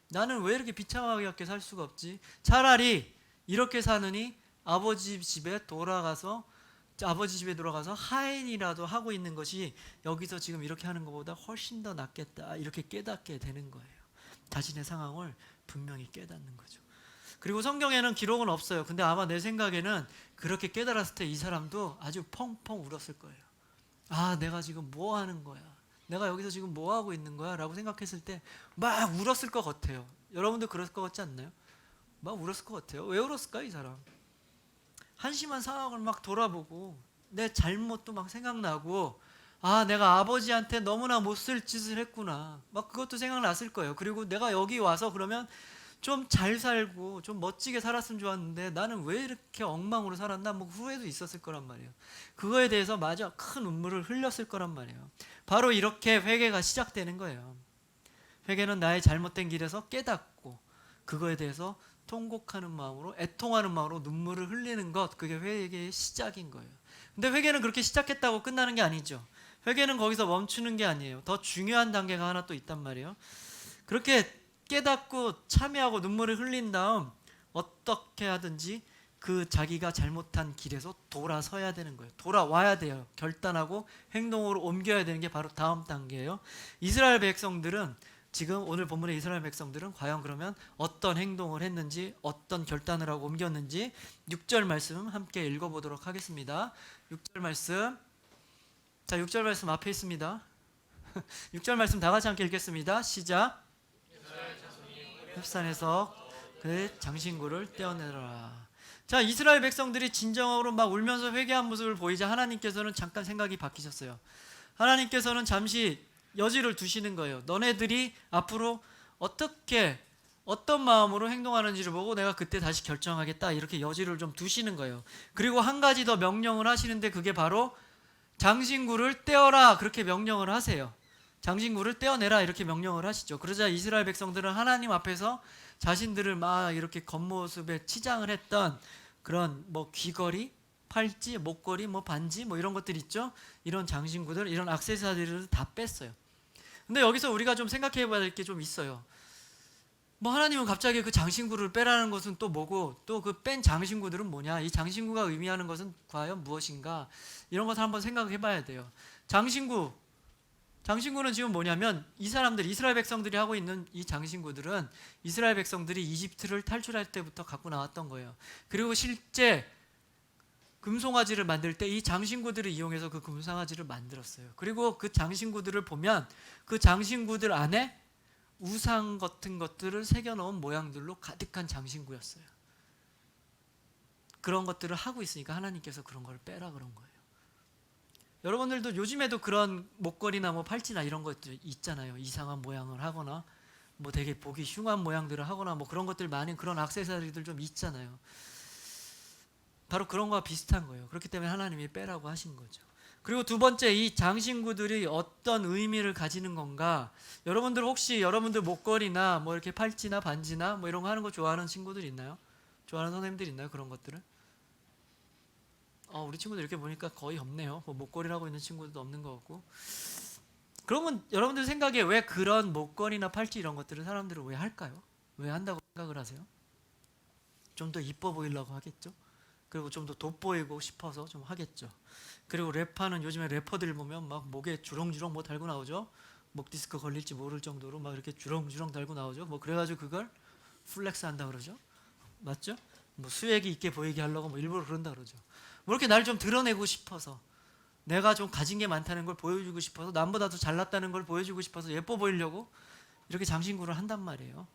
나는 왜 이렇게 비참하게 살 수가 없지? 차라리 이렇게 사느니 아버지 집에 돌아가서 하인이라도 하고 있는 것이 여기서 지금 이렇게 하는 것보다 훨씬 더 낫겠다. 이렇게 깨닫게 되는 거예요. 자신의 상황을 분명히 깨닫는 거죠. 그리고 성경에는 기록은 없어요. 근데 아마 내 생각에는 그렇게 깨달았을 때 이 사람도 아주 펑펑 울었을 거예요. 내가 지금 뭐 하는 거야? 내가 여기서 지금 뭐 하고 있는 거야? 라고 생각했을 때 막 울었을 것 같아요. 여러분도 그럴 것 같지 않나요? 막 울었을 것 같아요. 왜 울었을까 이 사람? 한심한 상황을 막 돌아보고 내 잘못도 막 생각나고 내가 아버지한테 너무나 못쓸 짓을 했구나. 막 그것도 생각났을 거예요. 그리고 내가 여기 와서 그러면 좀 잘 살고 좀 멋지게 살았으면 좋았는데 나는 왜 이렇게 엉망으로 살았나? 뭐 후회도 있었을 거란 말이에요. 그거에 대해서 마저 큰 눈물을 흘렸을 거란 말이에요. 바로 이렇게 회개가 시작되는 거예요. 회개는 나의 잘못된 길에서 깨닫고 그거에 대해서 통곡하는 마음으로, 애통하는 마음으로 눈물을 흘리는 것, 그게 회개의 시작인 거예요. 근데 회개는 그렇게 시작했다고 끝나는 게 아니죠. 회개는 거기서 멈추는 게 아니에요. 더 중요한 단계가 하나 또 있단 말이에요. 그렇게 깨닫고 참여하고 눈물을 흘린 다음 어떻게 하든지 그 자기가 잘못한 길에서 돌아서야 되는 거예요. 돌아와야 돼요. 결단하고 행동으로 옮겨야 되는 게 바로 다음 단계예요. 이스라엘 백성들은 지금 오늘 본문의 이스라엘 백성들은 과연 그러면 어떤 행동을 했는지, 어떤 결단을 하고 옮겼는지 6절 말씀 함께 읽어보도록 하겠습니다. 6절 말씀, 6절 말씀 앞에 있습니다. 6절 말씀 다 같이 함께 읽겠습니다. 시작. 렙산에서 그의 장신구를 떼어내라. 자, 이스라엘 백성들이 진정으로 막 울면서 회개한 모습을 보이자 하나님께서는 잠깐 생각이 바뀌셨어요. 하나님께서는 잠시 여지를 두시는 거예요. 너네들이 앞으로 어떤 마음으로 행동하는지를 보고 내가 그때 다시 결정하겠다, 이렇게 여지를 좀 두시는 거예요. 그리고 한 가지 더 명령을 하시는데 그게 바로 장신구를 떼어라, 그렇게 명령을 하세요. 장신구를 떼어내라, 이렇게 명령을 하시죠. 그러자 이스라엘 백성들은 하나님 앞에서 자신들을 막 이렇게 겉모습에 치장을 했던 그런 뭐 귀걸이, 팔찌, 목걸이, 뭐 반지, 뭐 이런 것들 있죠. 이런 장신구들, 이런 액세서리를 다 뺐어요. 근데 여기서 우리가 좀 생각해 봐야 될 게 좀 있어요. 뭐 하나님은 갑자기 그 장신구를 빼라는 것은 또 뭐고, 또 그 뺀 장신구들은 뭐냐, 이 장신구가 의미하는 것은 과연 무엇인가, 이런 것을 한번 생각해 봐야 돼요. 장신구는 지금 뭐냐면, 이 사람들, 이스라엘 백성들이 하고 있는 이 장신구들은 이스라엘 백성들이 이집트를 탈출할 때부터 갖고 나왔던 거예요. 그리고 실제 금송아지를 만들 때 이 장신구들을 이용해서 그 금송아지를 만들었어요. 그리고 그 장신구들을 보면 그 장신구들 안에 우상 같은 것들을 새겨놓은 모양들로 가득한 장신구였어요. 그런 것들을 하고 있으니까 하나님께서 그런 걸 빼라 그런 거예요. 여러분들도 요즘에도 그런 목걸이나 뭐 팔찌나 이런 것들 있잖아요. 이상한 모양을 하거나 뭐 되게 보기 흉한 모양들을 하거나 뭐 그런 것들 많은 그런 액세서리들 좀 있잖아요. 바로 그런 거와 비슷한 거예요. 그렇기 때문에 하나님이 빼라고 하신 거죠. 그리고 두 번째, 이 장신구들이 어떤 의미를 가지는 건가? 여러분들 혹시 여러분들 목걸이나 뭐 이렇게 팔찌나 반지나 뭐 이런 거 하는 거 좋아하는 친구들 있나요? 좋아하는 선생님들 있나요? 그런 것들을? 우리 친구들 이렇게 보니까 거의 없네요. 뭐 목걸이라고 있는 친구들도 없는 것 같고. 그러면 여러분들 생각에 왜 그런 목걸이나 팔찌 이런 것들을 사람들은 왜 할까요? 왜 한다고 생각을 하세요? 좀 더 이뻐 보이려고 하겠죠? 그리고 좀 더 돋보이고 싶어서 좀 하겠죠. 그리고 랩하는 요즘에 래퍼들 보면 막 목에 주렁주렁 뭐 달고 나오죠. 목 디스크 걸릴지 모를 정도로 막 이렇게 주렁주렁 달고 나오죠. 뭐 그래가지고 그걸 플렉스 한다 그러죠. 맞죠? 뭐 수액이 있게 보이게 하려고 뭐 일부러 그런다 그러죠. 뭐 이렇게 날 좀 드러내고 싶어서, 내가 좀 가진 게 많다는 걸 보여주고 싶어서, 남보다 더 잘났다는 걸 보여주고 싶어서 예뻐 보이려고 이렇게 장신구를 한단 말이에요.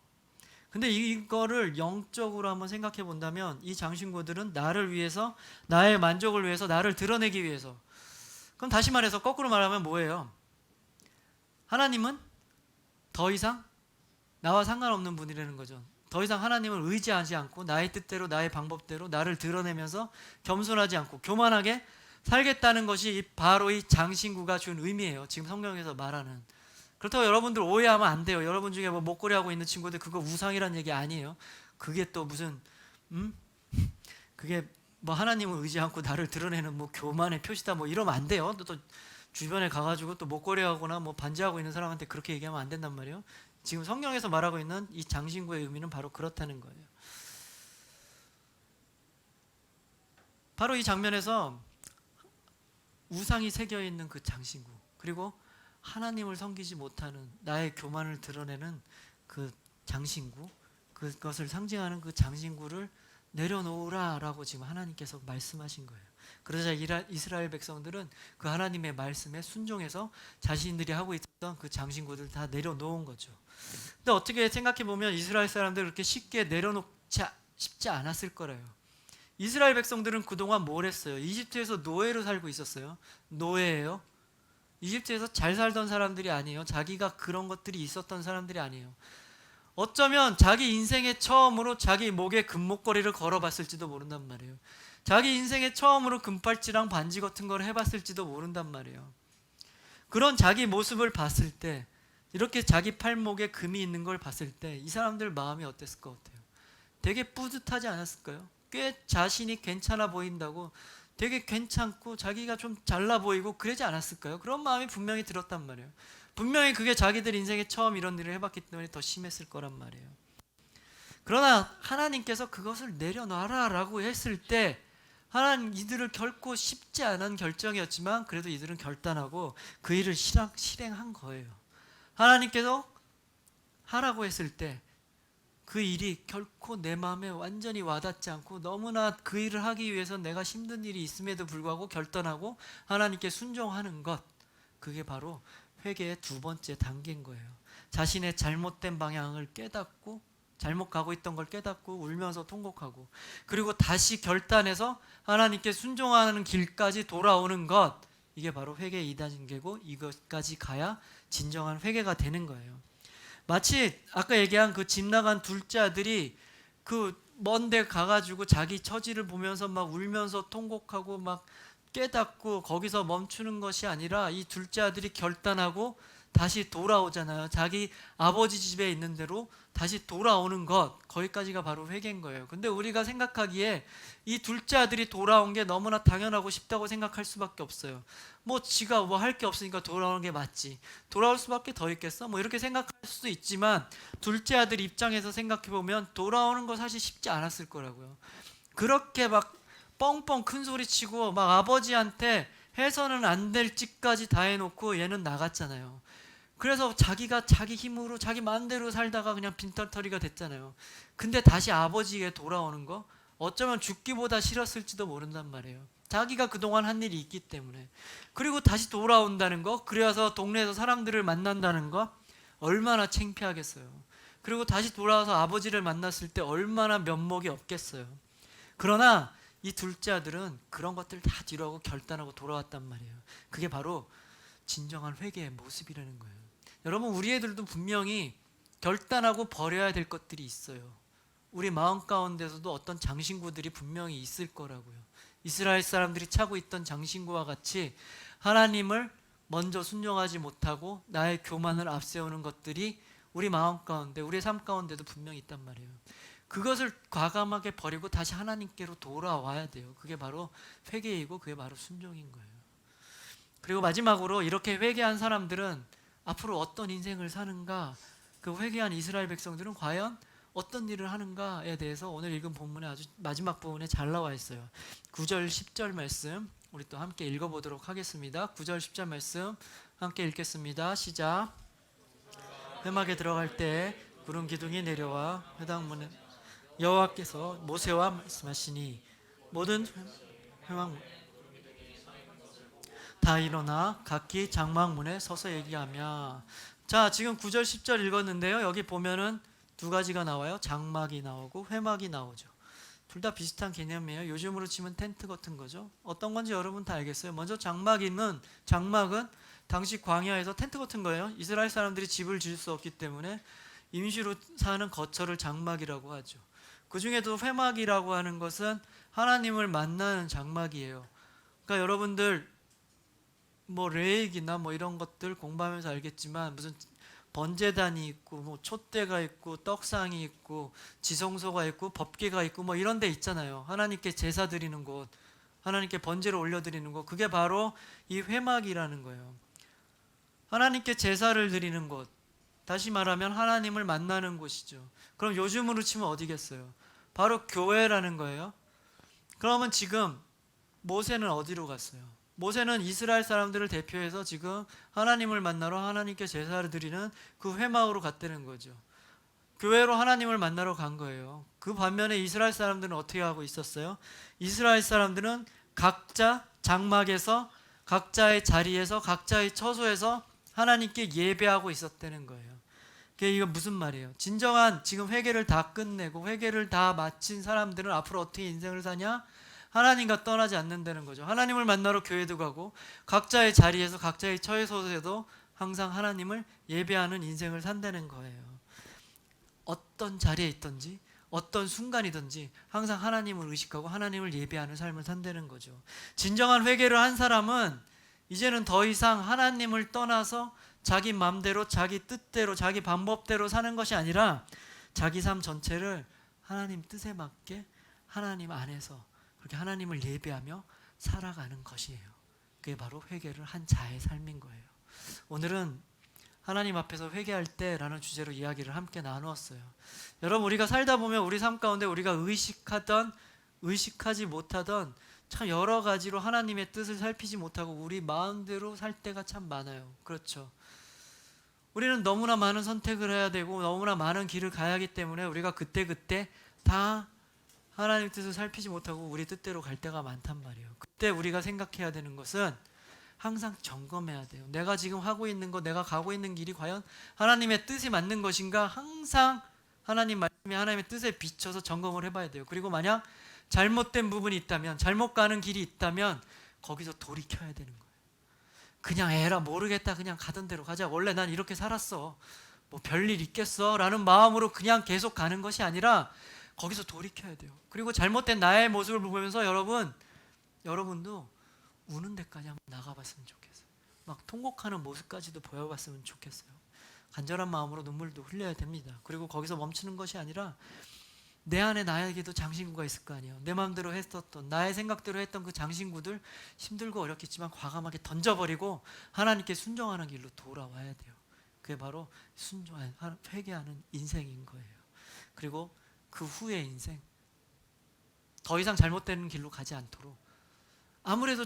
근데 이거를 영적으로 한번 생각해 본다면 이 장신구들은 나를 위해서, 나의 만족을 위해서, 나를 드러내기 위해서. 그럼 다시 말해서 거꾸로 말하면 뭐예요? 하나님은 더 이상 나와 상관없는 분이라는 거죠. 더 이상 하나님을 의지하지 않고 나의 뜻대로, 나의 방법대로 나를 드러내면서 겸손하지 않고 교만하게 살겠다는 것이 바로 이 장신구가 준 의미예요. 지금 성경에서 말하는. 그렇다고 여러분들 오해하면 안 돼요. 여러분 중에 뭐 목걸이 하고 있는 친구들 그거 우상이란 얘기 아니에요. 그게 또 무슨 그게 뭐 하나님을 의지 않고 나를 드러내는 뭐 교만의 표시다 뭐 이러면 안 돼요. 또 주변에 가가지고 또 목걸이 하거나 뭐 반지하고 있는 사람한테 그렇게 얘기하면 안 된단 말이에요. 지금 성경에서 말하고 있는 이 장신구의 의미는 바로 그렇다는 거예요. 바로 이 장면에서 우상이 새겨 있는 그 장신구, 그리고 하나님을 섬기지 못하는 나의 교만을 드러내는 그 장신구, 그것을 상징하는 그 장신구를 내려놓으라라고 지금 하나님께서 말씀하신 거예요. 그러자 이스라엘 백성들은 그 하나님의 말씀에 순종해서 자신들이 하고 있던 그 장신구들 다 내려놓은 거죠. 근데 어떻게 생각해 보면 이스라엘 사람들 그렇게 쉽게 내려놓지 쉽지 않았을 거래요. 이스라엘 백성들은 그동안 뭘 했어요? 이집트에서 노예로 살고 있었어요. 노예예요. 이집트에서 잘 살던 사람들이 아니에요. 자기가 그런 것들이 있었던 사람들이 아니에요. 어쩌면 자기 인생의 처음으로 자기 목에 금목걸이를 걸어봤을지도 모른단 말이에요. 자기 인생의 처음으로 금팔찌랑 반지 같은 걸 해봤을지도 모른단 말이에요. 그런 자기 모습을 봤을 때, 이렇게 자기 팔목에 금이 있는 걸 봤을 때 이 사람들 마음이 어땠을 것 같아요? 되게 뿌듯하지 않았을까요? 꽤 자신이 괜찮아 보인다고, 되게 괜찮고 자기가 좀 잘나 보이고 그러지 않았을까요? 그런 마음이 분명히 들었단 말이에요. 분명히 그게 자기들 인생에 처음 이런 일을 해봤기 때문에 더 심했을 거란 말이에요. 그러나 하나님께서 그것을 내려놔라 라고 했을 때, 하나님 이들을 결코 쉽지 않은 결정이었지만 그래도 이들은 결단하고 그 일을 실행한 거예요. 하나님께서 하라고 했을 때 그 일이 결코 내 마음에 완전히 와닿지 않고 너무나 그 일을 하기 위해서 내가 힘든 일이 있음에도 불구하고 결단하고 하나님께 순종하는 것, 그게 바로 회개의 두 번째 단계인 거예요. 자신의 잘못된 방향을 깨닫고 잘못 가고 있던 걸 깨닫고 울면서 통곡하고, 그리고 다시 결단해서 하나님께 순종하는 길까지 돌아오는 것, 이게 바로 회개의 2단계고 이것까지 가야 진정한 회개가 되는 거예요. 마치 아까 얘기한 그 집 나간 둘째 아들이 그 먼데 가가지고 자기 처지를 보면서 막 울면서 통곡하고 막 깨닫고 거기서 멈추는 것이 아니라 이 둘째 아들이 결단하고 다시 돌아오잖아요. 자기 아버지 집에 있는 대로 다시 돌아오는 것, 거기까지가 바로 회개인 거예요. 근데 우리가 생각하기에 이 둘째 아들이 돌아온 게 너무나 당연하고 쉽다고 생각할 수밖에 없어요. 뭐 지가 뭐 할 게 없으니까 돌아오는 게 맞지, 돌아올 수밖에 더 있겠어? 뭐 이렇게 생각할 수도 있지만 둘째 아들 입장에서 생각해 보면 돌아오는 거 사실 쉽지 않았을 거라고요. 그렇게 막 뻥뻥 큰 소리 치고 막 아버지한테 해서는 안 될 짓까지 다 해놓고 얘는 나갔잖아요. 그래서 자기가 자기 힘으로 자기 마음대로 살다가 그냥 빈털터리가 됐잖아요. 근데 다시 아버지에게 돌아오는 거, 어쩌면 죽기보다 싫었을지도 모른단 말이에요. 자기가 그동안 한 일이 있기 때문에. 그리고 다시 돌아온다는 거, 그래서 동네에서 사람들을 만난다는 거, 얼마나 창피하겠어요. 그리고 다시 돌아와서 아버지를 만났을 때 얼마나 면목이 없겠어요. 그러나 이 둘째 아들은 그런 것들 다 뒤로하고 결단하고 돌아왔단 말이에요. 그게 바로 진정한 회개의 모습이라는 거예요. 여러분, 우리 애들도 분명히 결단하고 버려야 될 것들이 있어요. 우리 마음 가운데서도 어떤 장신구들이 분명히 있을 거라고요. 이스라엘 사람들이 차고 있던 장신구와 같이 하나님을 먼저 순종하지 못하고 나의 교만을 앞세우는 것들이 우리 마음 가운데, 우리의 삶 가운데도 분명히 있단 말이에요. 그것을 과감하게 버리고 다시 하나님께로 돌아와야 돼요. 그게 바로 회개이고 그게 바로 순종인 거예요. 그리고 마지막으로 이렇게 회개한 사람들은 앞으로 어떤 인생을 사는가, 그 회개한 이스라엘 백성들은 과연 어떤 일을 하는가에 대해서 오늘 읽은 본문의 아주 마지막 부분에 잘 나와 있어요. 9절 10절 말씀 우리 또 함께 읽어보도록 하겠습니다. 9절 10절 말씀 함께 읽겠습니다. 시작. 회막에 들어갈 때 구름 기둥이 내려와 회당문에 여호와께서 모세와 말씀하시니 모든 회막 다 일어나 각기 장막문에 서서 얘기하며. 자, 지금 9절 10절 읽었는데요. 여기 보면은 두 가지가 나와요. 장막이 나오고 회막이 나오죠. 둘 다 비슷한 개념이에요. 요즘으로 치면 텐트 같은 거죠. 어떤 건지 여러분 다 알겠어요. 먼저 장막은 당시 광야에서 텐트 같은 거예요. 이스라엘 사람들이 집을 지을 수 없기 때문에 임시로 사는 거처를 장막이라고 하죠. 그 중에도 회막이라고 하는 것은 하나님을 만나는 장막이에요. 그러니까 여러분들 뭐 레이기나 뭐 이런 것들 공부하면서 알겠지만 무슨 번제단이 있고 뭐 촛대가 있고 떡상이 있고 지성소가 있고 법궤가 있고 뭐 이런 데 있잖아요. 하나님께 제사 드리는 곳, 하나님께 번제를 올려드리는 곳, 그게 바로 이 회막이라는 거예요. 하나님께 제사를 드리는 곳, 다시 말하면 하나님을 만나는 곳이죠. 그럼 요즘으로 치면 어디겠어요? 바로 교회라는 거예요. 그러면 지금 모세는 어디로 갔어요? 모세는 이스라엘 사람들을 대표해서 지금 하나님을 만나러 하나님께 제사를 드리는 그 회막으로 갔다는 거죠. 교회로 하나님을 만나러 간 거예요. 그 반면에 이스라엘 사람들은 어떻게 하고 있었어요? 이스라엘 사람들은 각자 장막에서 각자의 자리에서 각자의 처소에서 하나님께 예배하고 있었다는 거예요. 이거 무슨 말이에요? 진정한 지금 회개를 다 끝내고 회개를 다 마친 사람들은 앞으로 어떻게 인생을 사냐? 하나님과 떠나지 않는다는 거죠. 하나님을 만나러 교회도 가고 각자의 자리에서 각자의 처소에서도 항상 하나님을 예배하는 인생을 산다는 거예요. 어떤 자리에 있든지 어떤 순간이든지 항상 하나님을 의식하고 하나님을 예배하는 삶을 산다는 거죠. 진정한 회개를 한 사람은 이제는 더 이상 하나님을 떠나서 자기 마음대로 자기 뜻대로 자기 방법대로 사는 것이 아니라 자기 삶 전체를 하나님 뜻에 맞게 하나님 안에서 그렇게 하나님을 예배하며 살아가는 것이에요. 그게 바로 회개를 한 자의 삶인 거예요. 오늘은 하나님 앞에서 회개할 때라는 주제로 이야기를 함께 나누었어요. 여러분, 우리가 살다 보면 우리 삶 가운데 우리가 의식하던 의식하지 못하던 참 여러 가지로 하나님의 뜻을 살피지 못하고 우리 마음대로 살 때가 참 많아요. 그렇죠? 우리는 너무나 많은 선택을 해야 되고 너무나 많은 길을 가야 하기 때문에 우리가 그때그때 다 하나님 뜻을 살피지 못하고 우리 뜻대로 갈 때가 많단 말이에요. 그때 우리가 생각해야 되는 것은 항상 점검해야 돼요. 내가 지금 하고 있는 거, 내가 가고 있는 길이 과연 하나님의 뜻이 맞는 것인가? 항상 하나님 말씀 하나님의 뜻에 비춰서 점검을 해봐야 돼요. 그리고 만약 잘못된 부분이 있다면, 잘못 가는 길이 있다면 거기서 돌이켜야 되는 거예요. 그냥 에라 모르겠다, 그냥 가던 대로 가자, 원래 난 이렇게 살았어, 뭐 별일 있겠어 라는 마음으로 그냥 계속 가는 것이 아니라 거기서 돌이켜야 돼요. 그리고 잘못된 나의 모습을 보면서 여러분도 우는 데까지 한번 나가봤으면 좋겠어요. 막 통곡하는 모습까지도 보여봤으면 좋겠어요. 간절한 마음으로 눈물도 흘려야 됩니다. 그리고 거기서 멈추는 것이 아니라 내 안에 나에게도 장신구가 있을 거 아니에요. 내 마음대로 했었던, 나의 생각대로 했던 그 장신구들, 힘들고 어렵겠지만 과감하게 던져버리고 하나님께 순종하는 길로 돌아와야 돼요. 그게 바로 회개하는 인생인 거예요. 그리고 그 후의 인생, 더 이상 잘못된 길로 가지 않도록 아무래도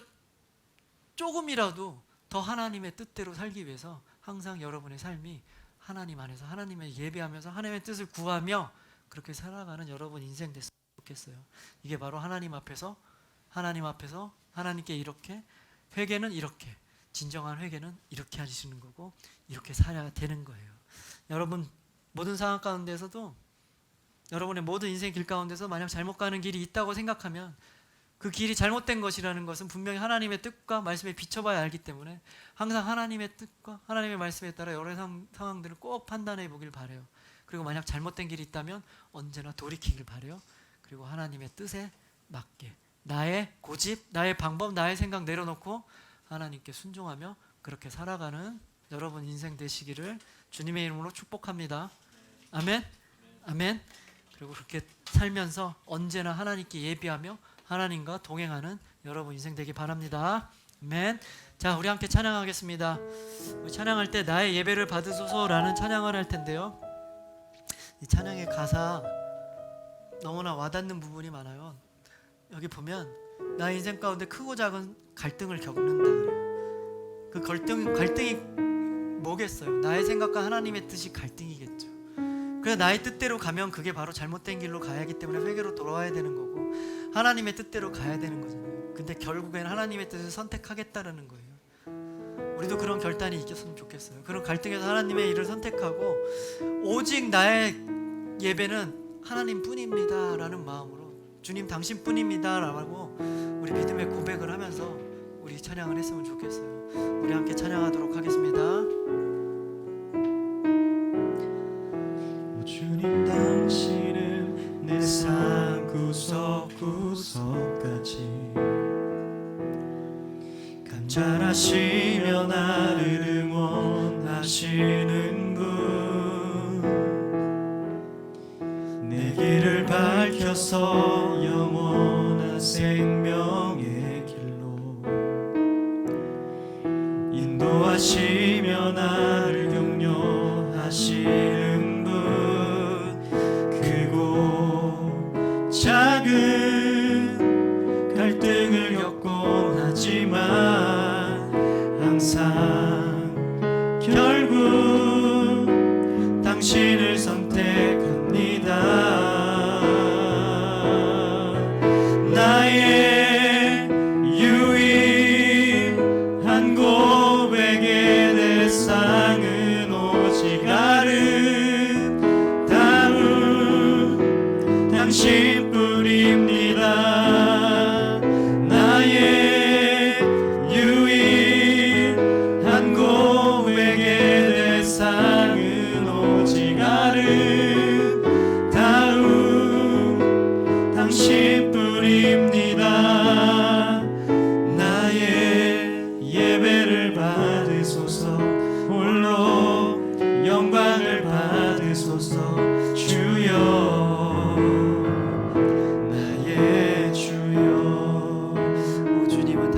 조금이라도 더 하나님의 뜻대로 살기 위해서 항상 여러분의 삶이 하나님 안에서 하나님의 예배하면서 하나님의 뜻을 구하며 그렇게 살아가는 여러분 인생 됐으면 좋겠어요. 이게 바로 하나님 앞에서 하나님께 이렇게, 회개는 이렇게, 진정한 회개는 이렇게 하시는 거고 이렇게 살아야 되는 거예요. 여러분 모든 상황 가운데서도, 여러분의 모든 인생 길 가운데서 만약 잘못 가는 길이 있다고 생각하면 그 길이 잘못된 것이라는 것은 분명히 하나님의 뜻과 말씀에 비춰봐야 알기 때문에 항상 하나님의 뜻과 하나님의 말씀에 따라 여러 상황들을 꼭 판단해 보길 바라요. 그리고 만약 잘못된 길이 있다면 언제나 돌이키길 바라요. 그리고 하나님의 뜻에 맞게 나의 고집, 나의 방법, 나의 생각 내려놓고 하나님께 순종하며 그렇게 살아가는 여러분 인생 되시기를 주님의 이름으로 축복합니다. 아멘. 아멘. 그리고 그렇게 살면서 언제나 하나님께 예비하며 하나님과 동행하는 여러분 인생 되기 바랍니다. 아멘. 자, 우리 함께 찬양하겠습니다. 우리 찬양할 때 나의 예배를 받으소서라는 찬양을 할 텐데요. 이 찬양의 가사 너무나 와닿는 부분이 많아요. 여기 보면 나의 인생 가운데 크고 작은 갈등을 겪는다 그래요. 그 갈등이 뭐겠어요? 나의 생각과 하나님의 뜻이 갈등이겠죠. 그래서 나의 뜻대로 가면 그게 바로 잘못된 길로 가야 하기 때문에 회개로 돌아와야 되는 거고, 하나님의 뜻대로 가야 되는 거잖아요. 근데 결국엔 하나님의 뜻을 선택하겠다라는 거예요. 우리도 그런 결단이 있었으면 좋겠어요. 그런 갈등에서 하나님의 일을 선택하고 오직 나의 예배는 하나님 뿐입니다 라는 마음으로, 주님 당신 뿐입니다 라고 우리 믿음의 고백을 하면서 우리 찬양을 했으면 좋겠어요. 우리 함께 찬양하도록 하겠습니다. 오 주님 당신은 내 삶 구석구석까지 감찰하시며 나를 응원하시는 분, 내 길을 밝혀서 영원한 생명의 길로 인도하시며 나를 격려하시는 분, 크고 작은 갈등을 겪곤 하지만 항상 결국 당신을 선택합니다. 나의 유일한 고백의 대상은 오직 아름다운 당신뿐입니다. 나의 유일한 고백의 대상은 오직 아름다운 당신뿐입니다. 나의 예배를 받으소서, 홀로 영광을 받으소서. 주여, 나의 주여. 오 주님은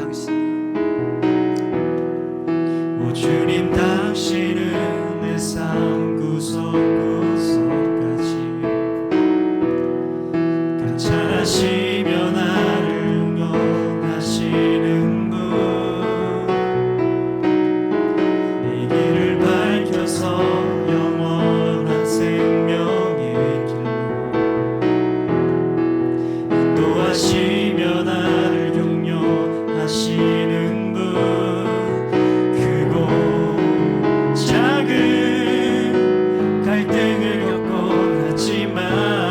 오 주님 당신은 내 삶 구석구석까지 감찰하시며 나를 응원하시는 분, 내 길을 밝혀서 영원한 생명의 길로 인도하시며 나를 격려하시는 분, 크고 작은 갈등을 겪곤 하지만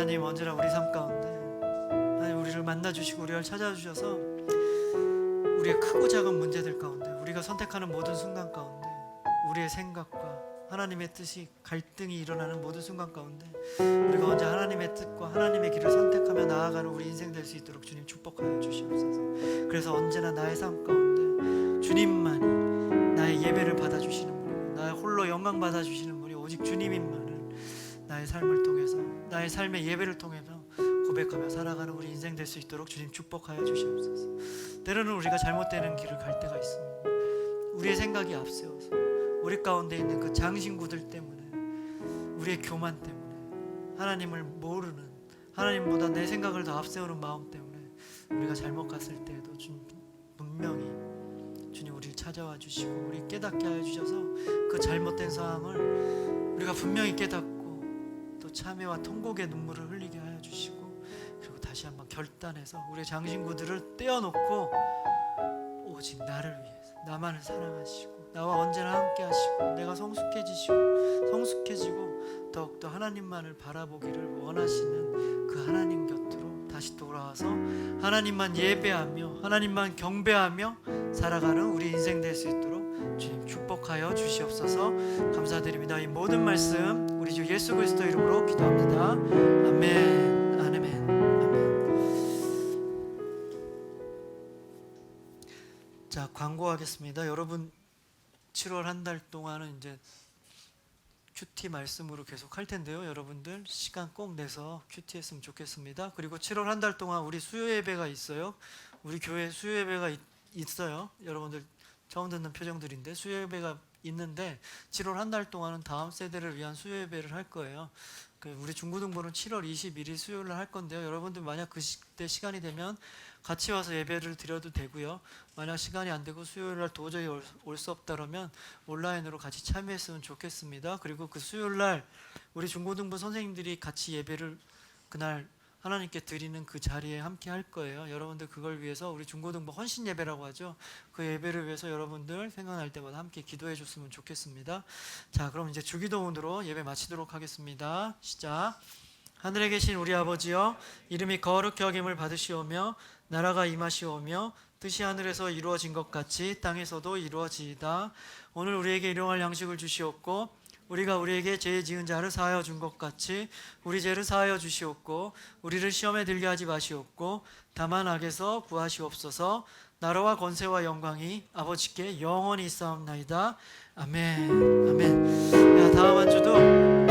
하나님 언제나 우리 삶 가운데 하나님 우리를 만나주시고 우리를 찾아주셔서 우리의 크고 작은 문제들 가운데 우리가 선택하는 모든 순간 가운데 우리의 생각과 하나님의 뜻이 갈등이 일어나는 모든 순간 가운데 우리가 언제 하나님의 뜻과 하나님의 길을 선택하며 나아가는 우리 인생 될 수 있도록 주님 축복하여 주시옵소서. 그래서 언제나 나의 삶 가운데 주님만이 나의 예배를 받아주시는 분이고 나의 홀로 영광 받아주시는 분이 오직 주님인만을 나의 삶을 통해서 나의 삶의 예배를 통해서 고백하며 살아가는 우리 인생 될 수 있도록 주님 축복하여 주시옵소서. 때로는 우리가 잘못되는 길을 갈 때가 있습니다. 우리의 생각이 앞세워서 우리 가운데 있는 그 장신구들 때문에 우리의 교만 때문에 하나님을 모르는 하나님보다 내 생각을 더 앞세우는 마음 때문에 우리가 잘못 갔을 때에도 주님 분명히 주님 우리를 찾아와 주시고 우리 깨닫게 하여 주셔서 그 잘못된 상황을 우리가 분명히 깨닫고 또 참회와 통곡의 눈물을 흘리게 하여 주시고 그리고 다시 한번 결단해서 우리의 장신구들을 떼어놓고 오직 나를 위해서 나만을 사랑하시고 나와 언제나 함께 하시고 내가 성숙해지고 더욱더 하나님만을 바라보기를 원하시는 그 하나님 곁으로 다시 돌아와서 하나님만 예배하며 하나님만 경배하며 살아가는 우리 인생 될 수 있도록 주님 축복하여 주시옵소서. 감사드립니다. 이 모든 말씀 우리 주 예수 그리스도 이름으로 기도합니다. 아멘. 아멘. 자, 광고하겠습니다. 여러분 7월 한 달 동안은 이제 큐티 말씀으로 계속 할 텐데요. 여러분들 시간 꼭 내서 큐티 했으면 좋겠습니다. 그리고 7월 한 달 동안 우리 수요 예배가 있어요. 우리 교회 수요 예배가 있어요. 여러분들 처음 듣는 표정들인데 수요 예배가 있는데 7월 한 달 동안은 다음 세대를 위한 수요 예배를 할 거예요. 우리 중고등부는 7월 21일 수요일 날 할 건데요. 여러분들 만약 그때 시간이 되면 같이 와서 예배를 드려도 되고요. 만약 시간이 안 되고 수요일 날 도저히 올 수 없다 그러면 온라인으로 같이 참여했으면 좋겠습니다. 그리고 그 수요일 날 우리 중고등부 선생님들이 같이 예배를 그날 하나님께 드리는 그 자리에 함께 할 거예요. 여러분들 그걸 위해서 우리 중고등부 헌신 예배라고 하죠. 그 예배를 위해서 여러분들 생각날 때마다 함께 기도해 줬으면 좋겠습니다. 자, 그럼 이제 주기도문으로 예배 마치도록 하겠습니다. 시작. 하늘에 계신 우리 아버지여, 이름이 거룩히 여김을 받으시오며 나라가 임하시오며 뜻이 하늘에서 이루어진 것 같이 땅에서도 이루어지이다. 오늘 우리에게 일용할 양식을 주시옵고 우리가 우리에게 죄 지은 자를 사하여 준 것 같이 우리 죄를 사하여 주시옵고 우리를 시험에 들게 하지 마시옵고 다만 악에서 구하시옵소서. 나라와 권세와 영광이 아버지께 영원히 있사옵나이다. 아멘. 아멘. 다음 한 주도